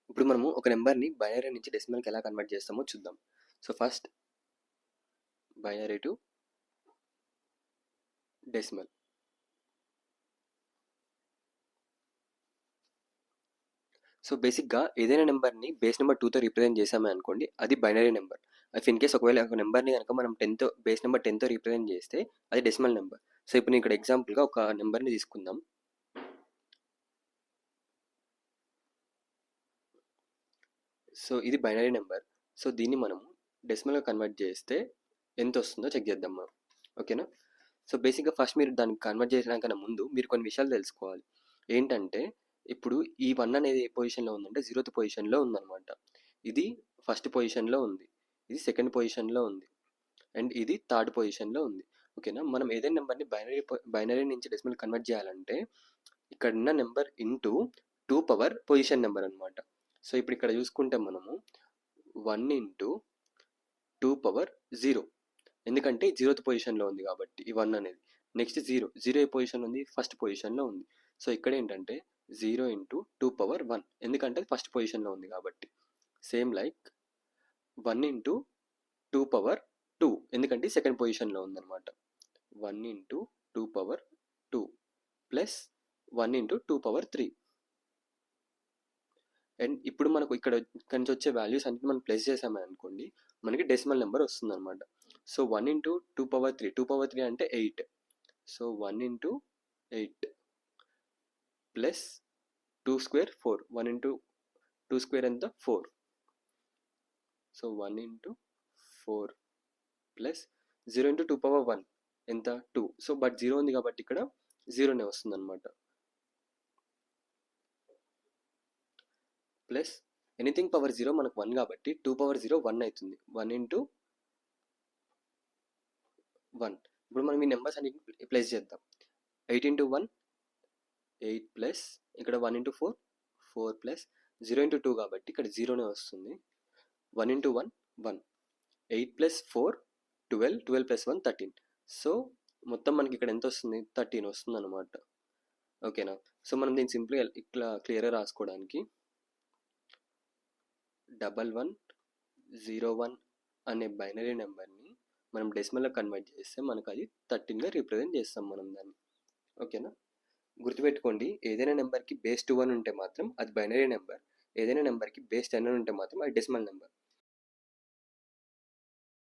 ఇప్పుడు మనము ఒక నెంబర్ని బైనరీ నుంచి డెసిమల్కి ఎలా కన్వర్ట్ చేస్తామో చూద్దాం. So first binary to decimal. So బేసిక్గా ఏదైనా నెంబర్ని బేస్ నెంబర్ 2తో రిప్రజెంట్ చేసామే అనుకోండి, అది బైనరీ నెంబర్. ఇన్ కేస్ ఒకవేళ ఒక నెంబర్ని కనుక మనం 10తో బేస్ నెంబర్ 10తో రిప్రజెంట్ చేస్తే అది డెసిమల్ నెంబర్. సో ఇప్పుడు నేను ఇక్కడ ఎగ్జాంపుల్గా ఒక నెంబర్ని తీసుకుందాం. సో ఇది బైనరీ నెంబర్. సో దీన్ని మనము డెసిమల్గా కన్వర్ట్ చేస్తే ఎంత వస్తుందో చెక్ చేద్దాం మనం. ఓకేనా? సో బేసిక్గా ఫస్ట్ మీరు దాన్ని కన్వర్ట్ చేయడానికన్నా ముందు మీరు కొన్ని విషయాలు తెలుసుకోవాలి. ఏంటంటే ఇప్పుడు ఈ 1 అనేది ఏ పొజిషన్లో ఉందంటే 0th పొజిషన్లో ఉందన్నమాట. ఇది ఫస్ట్ పొజిషన్లో ఉంది, ఇది సెకండ్ పొజిషన్లో ఉంది, అండ్ ఇది థర్డ్ పొజిషన్లో ఉంది. ఓకేనా? మనం ఏదైనా నెంబర్ని బైనరీ నుంచి డెసిమల్ కన్వర్ట్ చేయాలంటే ఇక్కడ ఉన్న number into 2 power position number అనమాట. సో ఇప్పుడు ఇక్కడ చూసుకుంటే మనము 1 ఇంటూ 2 పవర్ 0, ఎందుకంటే 0th పొజిషన్లో ఉంది కాబట్టి ఈ 1 అనేది. నెక్స్ట్ 0 ఏ పొజిషన్ ఉంది? ఫస్ట్ పొజిషన్లో ఉంది. సో ఇక్కడ ఏంటంటే 0 ఇంటూ 2 పవర్ 1, ఎందుకంటే ఫస్ట్ పొజిషన్లో ఉంది కాబట్టి. సేమ్ లైక్ 1 ఇంటూ 2 పవర్ 2, ఎందుకంటే సెకండ్ పొజిషన్లో ఉందన్నమాట. 1 into 2 power 2 plus 1 into 2 power 3. And ఇప్పుడు మనకు ఇక్కడ నుంచి వచ్చే వాల్యూస్ అన్ని మనం ప్లస్ చేసామని అనుకోండి, మనకి డెసిమల్ నెంబర్ వస్తుంది అనమాట. సో 1 ఇంటూ 2 పవర్ 3, 2 పవర్ 3 అంటే 8. So 1 into 8 plus 2 square 4, 1 into 2 square ఎంత? 4. So 1 into 4 plus 0 into 2 power 1 ఎంత? 2. సో బట్ 0 ఉంది కాబట్టి ఇక్కడ 0నే వస్తుంది అనమాట. ప్లస్ ఎనీథింగ్ పవర్ 0 మనకు 1 కాబట్టి 2 పవర్ 0 1 అవుతుంది. 1 ఇంటూ 1. ఇప్పుడు మనం ఈ నెంబర్స్ అన్ని ప్లస్ చేద్దాం. 8 ఇంటూ 1 8 ప్లస్ ఇక్కడ 1 ఇంటూ 4 4 ప్లస్ 0 ఇంటూ 2 కాబట్టి ఇక్కడ 0నే వస్తుంది. 1 ఇంటూ 1 1, 8 ప్లస్ 4 12, 12 ప్లస్ 1 13. సో మొత్తం మనకి ఇక్కడ ఎంత వస్తుంది? 13 వస్తుంది అనమాట. ఓకేనా? సో మనం దీన్ని సింపుల్గా ఇట్లా క్లియర్గా రాసుకోవడానికి 1101 అనే బైనరీ నెంబర్ని మనం డెసిమల్లో కన్వర్ట్ చేస్తే మనకు అది 13గా రిప్రజెంట్ చేస్తాం మనం దాన్ని. ఓకేనా? గుర్తుపెట్టుకోండి, ఏదైనా నెంబర్కి బేస్ 21 ఉంటే మాత్రం అది బైనరీ నెంబర్, ఏదైనా నెంబర్కి బేస్ 10 ఉంటే మాత్రం అది డెసిమల్ నెంబర్.